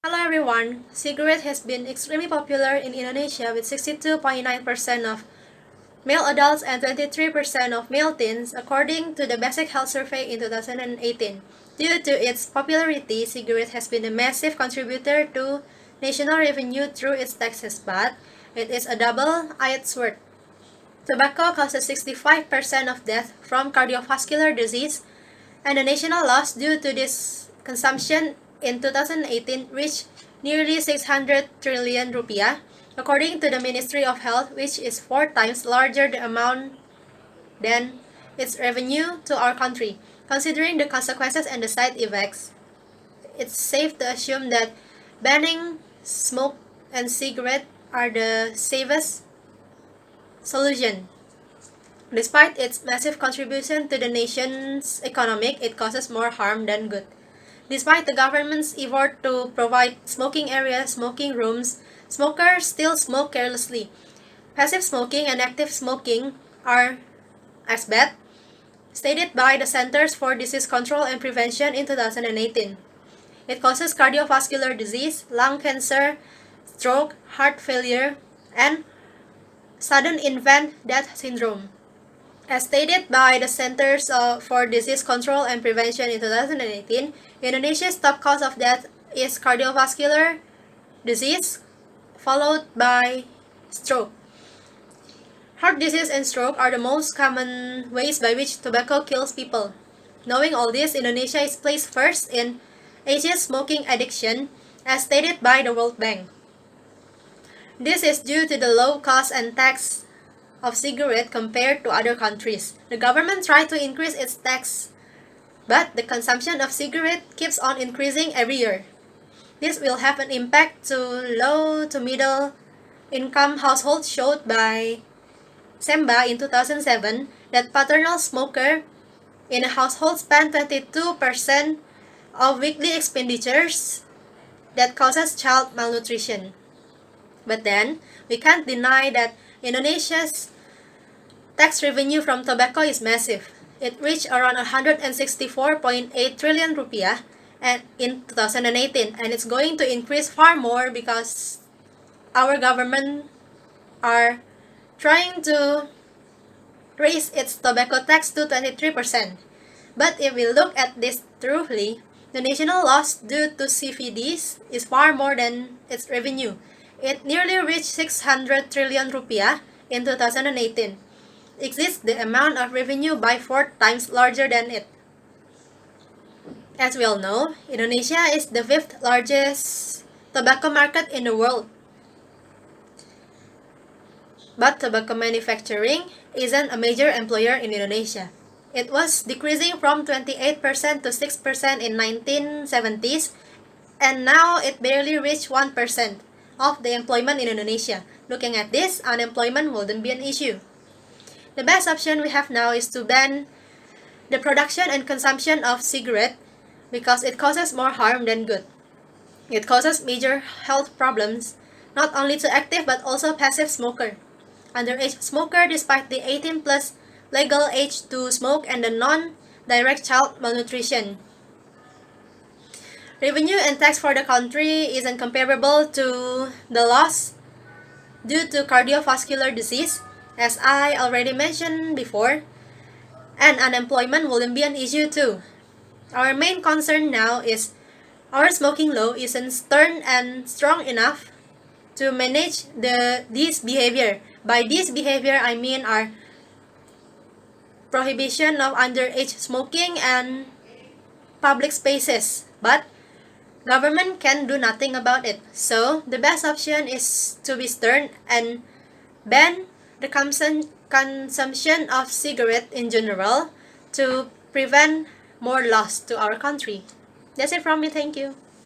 Hello everyone. Cigarette has been extremely popular in Indonesia with 62.9% of male adults and 23% of male teens according to the Basic Health Survey in 2018. Due to its popularity, cigarette has been a massive contributor to national revenue through its taxes, but it is a double-edged sword. Tobacco causes 65% of death from cardiovascular disease, and the national loss due to this consumption in 2018 reached nearly 600 trillion rupiah, according to the Ministry of Health, which is 4 times larger the amount than its revenue to our country. Considering the consequences and the side effects, it's safe to assume that banning smoke and cigarette are the safest solution. Despite its massive contribution to the nation's economy, it causes more harm than good. Despite the government's effort to provide smoking areas, smoking rooms, smokers still smoke carelessly. Passive smoking and active smoking are as bad, stated by the Centers for Disease Control and Prevention in 2018. It causes cardiovascular disease, lung cancer, stroke, heart failure, and sudden infant death syndrome. As stated by the Centers for Disease Control and Prevention in 2018, Indonesia's top cause of death is cardiovascular disease, followed by stroke. Heart disease and stroke are the most common ways by which tobacco kills people. Knowing all this, Indonesia is placed first in Asia's smoking addiction, as stated by the World Bank. This is due to the low cost and tax of cigarette compared to other countries. The government tried to increase its tax, but the consumption of cigarette keeps on increasing every year. This will have an impact to low to middle income households, showed by SEMBA in 2007 that paternal smoker in a household spend 22% of weekly expenditures that causes child malnutrition. But then, we can't deny that Indonesia's tax revenue from tobacco is massive. It reached around 164.8 trillion rupiah in 2018, and it's going to increase far more because our government are trying to raise its tobacco tax to 23%. But if we look at this truthfully, the national loss due to CVDs is far more than its revenue. It nearly reached 600 trillion rupiah in 2018. Exists the amount of revenue by 4 times larger than it. As we all know, Indonesia is the 5th largest tobacco market in the world. But tobacco manufacturing isn't a major employer in Indonesia. It was decreasing from 28% to 6% in 1970s, and now it barely reached 1% of the employment in Indonesia. Looking at this, unemployment wouldn't be an issue. The best option we have now is to ban the production and consumption of cigarette because it causes more harm than good. It causes major health problems, not only to active but also passive smoker, underage smoker despite the 18 plus legal age to smoke, and the non-direct child malnutrition. Revenue and tax for the country isn't comparable to the loss due to cardiovascular disease, as I already mentioned before, and unemployment wouldn't be an issue too. Our main concern now is our smoking law isn't stern and strong enough to manage this behavior. By this behavior, I mean our prohibition of underage smoking and public spaces. But government can do nothing about it. So the best option is to be stern and ban the consumption of cigarette in general to prevent more loss to our country. That's it from me. Thank you.